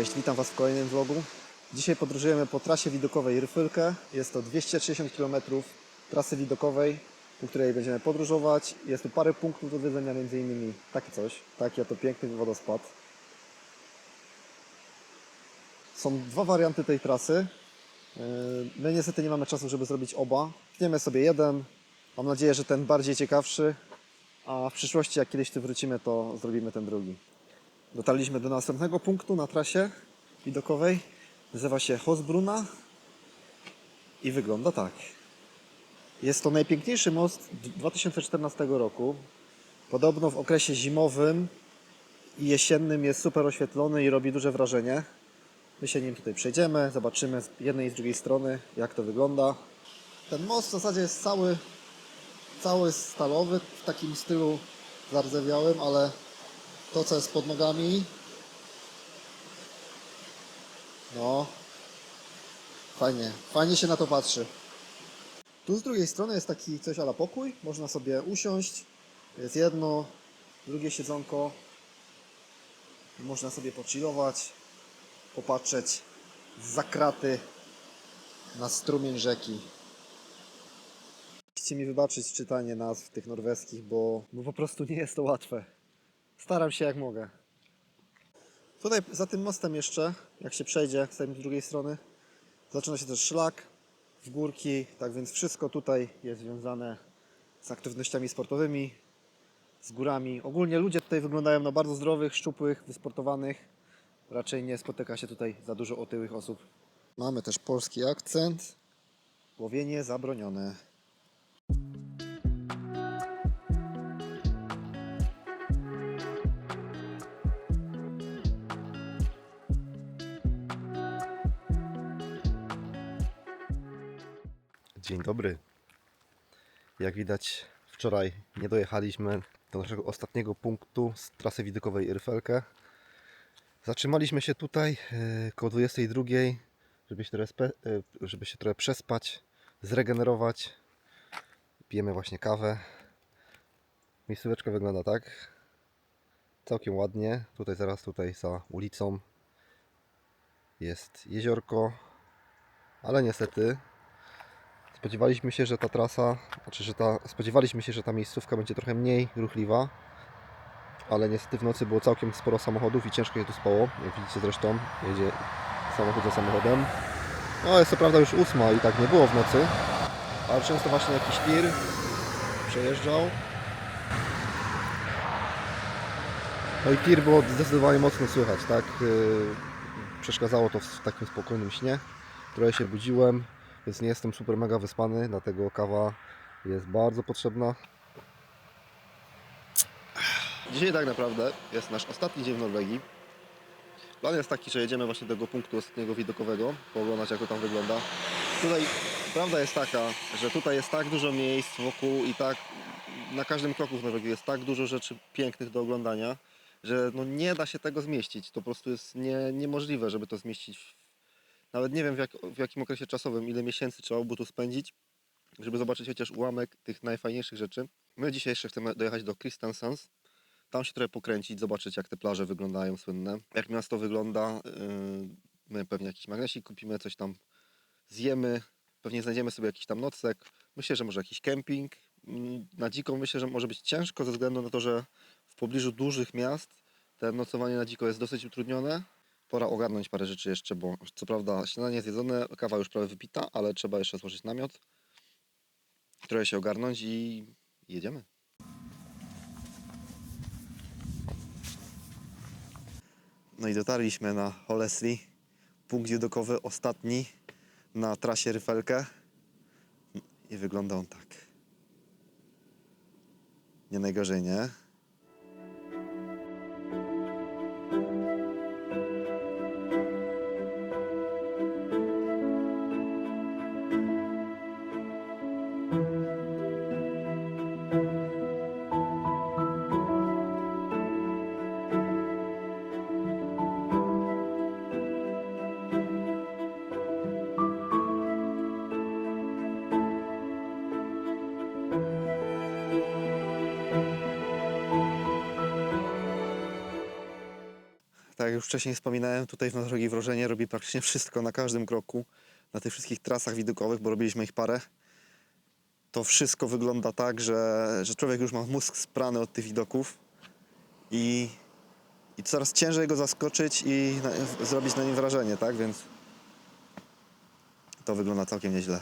Cześć, witam Was w kolejnym vlogu. Dzisiaj podróżujemy po trasie widokowej Ryfylke. Jest to 260 km trasy widokowej, po której będziemy podróżować. Jest tu parę punktów do zwiedzenia, m.in. takie coś. Taki oto piękny wodospad. Są dwa warianty tej trasy. My niestety nie mamy czasu, żeby zrobić oba. Tniemy sobie jeden. Mam nadzieję, że ten bardziej ciekawszy. A w przyszłości, jak kiedyś tu wrócimy, to zrobimy ten drugi. Dotarliśmy do następnego punktu na trasie widokowej. Nazywa się Hosbruna i wygląda tak. Jest to najpiękniejszy most 2014 roku. Podobno w okresie zimowym i jesiennym jest super oświetlony i robi duże wrażenie. My się nim tutaj przejdziemy, zobaczymy z jednej i z drugiej strony, jak to wygląda. Ten most w zasadzie jest cały stalowy, w takim stylu zardzewiałym, ale to, co jest pod nogami, no fajnie się na to patrzy. Tu z drugiej strony jest taki coś a la pokój, można sobie usiąść, jest jedno, drugie siedzonko, można sobie pochillować, popatrzeć zza kraty na strumień rzeki. Musicie mi wybaczyć czytanie nazw tych norweskich, bo po prostu nie jest to łatwe. Staram się jak mogę. Tutaj za tym mostem jeszcze, jak się przejdzie z tej drugiej strony, zaczyna się też szlak w górki, tak więc wszystko tutaj jest związane z aktywnościami sportowymi, z górami. Ogólnie ludzie tutaj wyglądają na bardzo zdrowych, szczupłych, wysportowanych. Raczej nie spotyka się tutaj za dużo otyłych osób. Mamy też polski akcent. Łowienie zabronione. Dzień dobry. Jak widać, wczoraj nie dojechaliśmy do naszego ostatniego punktu z trasy widokowej Ryfelkę. Zatrzymaliśmy się tutaj koło 22, żeby się trochę przespać, zregenerować. Pijemy właśnie kawę. Miejscóweczka wygląda tak. Całkiem ładnie. Tutaj za ulicą jest jeziorko, ale niestety spodziewaliśmy się, że ta trasa, spodziewaliśmy się, że ta miejscówka będzie trochę mniej ruchliwa, ale niestety w nocy było całkiem sporo samochodów i ciężko się tu spało. Jak widzicie zresztą, jedzie samochód za samochodem. No jest to prawda już 8 i tak nie było w nocy, ale często właśnie jakiś tir przejeżdżał. No i tir było zdecydowanie mocno słychać, tak? Przeszkadzało to w takim spokojnym śnie. Trochę się budziłem, więc nie jestem super mega wyspany, dlatego kawa jest bardzo potrzebna. Dzisiaj tak naprawdę jest nasz ostatni dzień w Norwegii. Plan jest taki, że jedziemy właśnie do tego punktu ostatniego widokowego, pooglądać jak to tam wygląda. Tutaj prawda jest taka, że tutaj jest tak dużo miejsc wokół i tak na każdym kroku w Norwegii jest tak dużo rzeczy pięknych do oglądania, że no nie da się tego zmieścić. To po prostu jest niemożliwe, żeby to zmieścić. Nawet nie wiem w jakim okresie czasowym, ile miesięcy trzeba by tu spędzić, żeby zobaczyć chociaż ułamek tych najfajniejszych rzeczy. My dzisiaj jeszcze chcemy dojechać do Kristiansand. Tam się trochę pokręcić, zobaczyć jak te plaże wyglądają słynne, jak miasto wygląda. My pewnie jakiś magnesik kupimy, coś tam zjemy, pewnie znajdziemy sobie jakiś tam nocleg. Myślę, że może jakiś kemping. Na dziko myślę, że może być ciężko ze względu na to, że w pobliżu dużych miast te nocowanie na dziko jest dosyć utrudnione. Pora ogarnąć parę rzeczy jeszcze, bo co prawda śniadanie zjedzone, kawa już prawie wypita, ale trzeba jeszcze złożyć namiot, trochę się ogarnąć i jedziemy. No i dotarliśmy na Holesli, punkt widokowy ostatni na trasie Ryfelkę i wygląda on tak. Nie najgorzej, nie? jak już wcześniej wspominałem, tutaj w Norwegii Wrożenie robi praktycznie wszystko na każdym kroku, na tych wszystkich trasach widokowych, bo robiliśmy ich parę. To wszystko wygląda tak, że człowiek już ma mózg sprany od tych widoków i coraz ciężej go zaskoczyć i zrobić na nim wrażenie, tak? Więc to wygląda całkiem nieźle.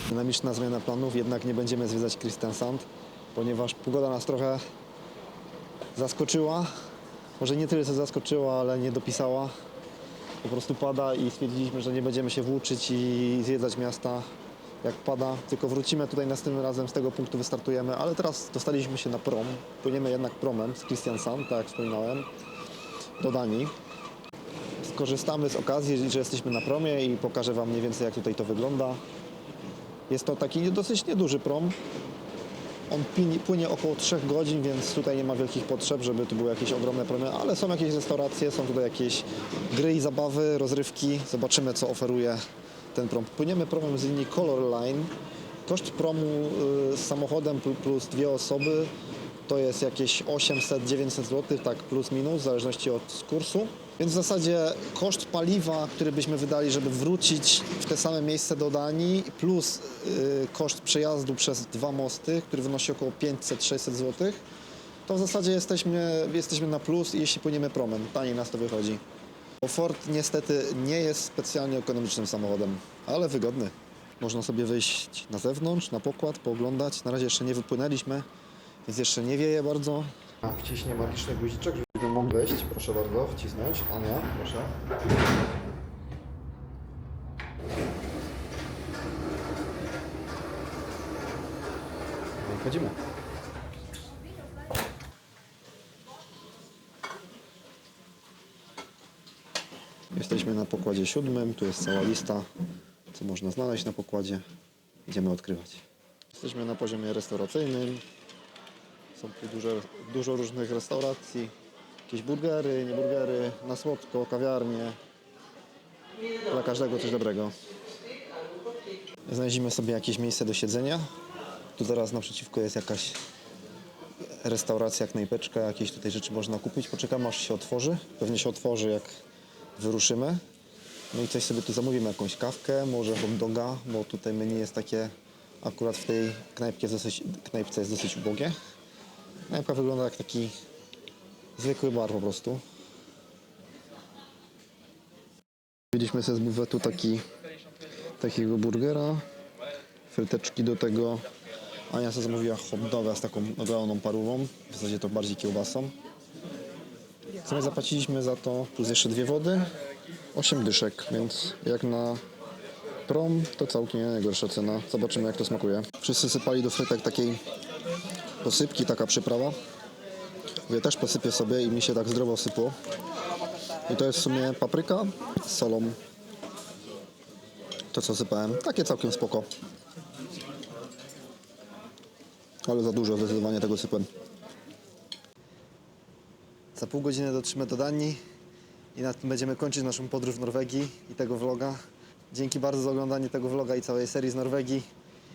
Dynamiczna zmiana planów, jednak nie będziemy zwiedzać Kristiansand, ponieważ pogoda nas trochę zaskoczyła. Może nie tyle co zaskoczyła, ale nie dopisała. Po prostu pada i stwierdziliśmy, że nie będziemy się włóczyć i zwiedzać miasta jak pada, tylko wrócimy tutaj następnym razem, z tego punktu wystartujemy, ale teraz dostaliśmy się na prom. Płyniemy jednak promem z Kristiansand, tak jak wspominałem, do Danii. Skorzystamy z okazji, że jesteśmy na promie i pokażę Wam mniej więcej jak tutaj to wygląda. Jest to taki dosyć nieduży prom. On płynie około 3 godzin, więc tutaj nie ma wielkich potrzeb, żeby tu były jakieś ogromne promy, ale są jakieś restauracje, są tutaj jakieś gry i zabawy, rozrywki. Zobaczymy, co oferuje ten prom. Płyniemy promem z linii Color Line. Koszt promu z samochodem plus 2 osoby to jest jakieś 800-900 zł, tak plus minus, w zależności od kursu. Więc w zasadzie koszt paliwa, który byśmy wydali, żeby wrócić w te same miejsce do Danii, plus koszt przejazdu przez 2 mosty, który wynosi około 500-600 zł, to w zasadzie jesteśmy na plus, jeśli płyniemy promem. Taniej nas to wychodzi. Bo Ford niestety nie jest specjalnie ekonomicznym samochodem, ale wygodny. Można sobie wyjść na zewnątrz, na pokład, pooglądać. Na razie jeszcze nie wypłynęliśmy, więc jeszcze nie wieje bardzo. Wciśnie magiczny guziczek, żeby mógł wejść. Proszę bardzo, wcisnąć. Ania, proszę. No i wchodzimy. Jesteśmy na pokładzie 7, tu jest cała lista, co można znaleźć na pokładzie. Idziemy odkrywać. Jesteśmy na poziomie restauracyjnym. Są tu dużo różnych restauracji. Jakieś burgery, nie burgery, na słodko, kawiarnie. Dla każdego coś dobrego. Znaleźliśmy sobie jakieś miejsce do siedzenia. Tu zaraz naprzeciwko jest jakaś restauracja, knajpeczka. Jakieś tutaj rzeczy można kupić. Poczekamy aż się otworzy. Pewnie się otworzy jak wyruszymy. No i coś sobie tu zamówimy, jakąś kawkę, może hot doga, bo tutaj menu jest takie, akurat w tej knajpce jest dosyć ubogie. Knajpka wygląda jak taki zwykły bar po prostu. Wzięliśmy sobie z bufetu takiego burgera, fryteczki do tego. Ania sobie zamówiła hot doga z taką naglaną parówą, w zasadzie to bardziej kiełbasą. W sumie zapłaciliśmy za to, plus jeszcze 2 wody, 8 dyszek, więc jak na prom to całkiem nie najgorsza cena. Zobaczymy jak to smakuje. Wszyscy sypali do frytek takiej posypki, taka przyprawa. Ja też posypię sobie i mi się tak zdrowo sypło. I to jest w sumie papryka z solą. To co sypałem, takie całkiem spoko. Ale za dużo zdecydowanie tego sypłem. Za pół godziny dotrzemy do Danii i na tym będziemy kończyć naszą podróż w Norwegii i tego vloga. Dzięki bardzo za oglądanie tego vloga i całej serii z Norwegii.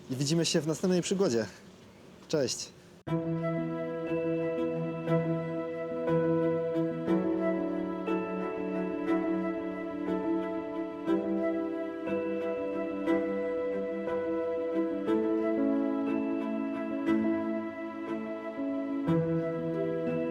I widzimy się w następnej przygodzie. Cześć!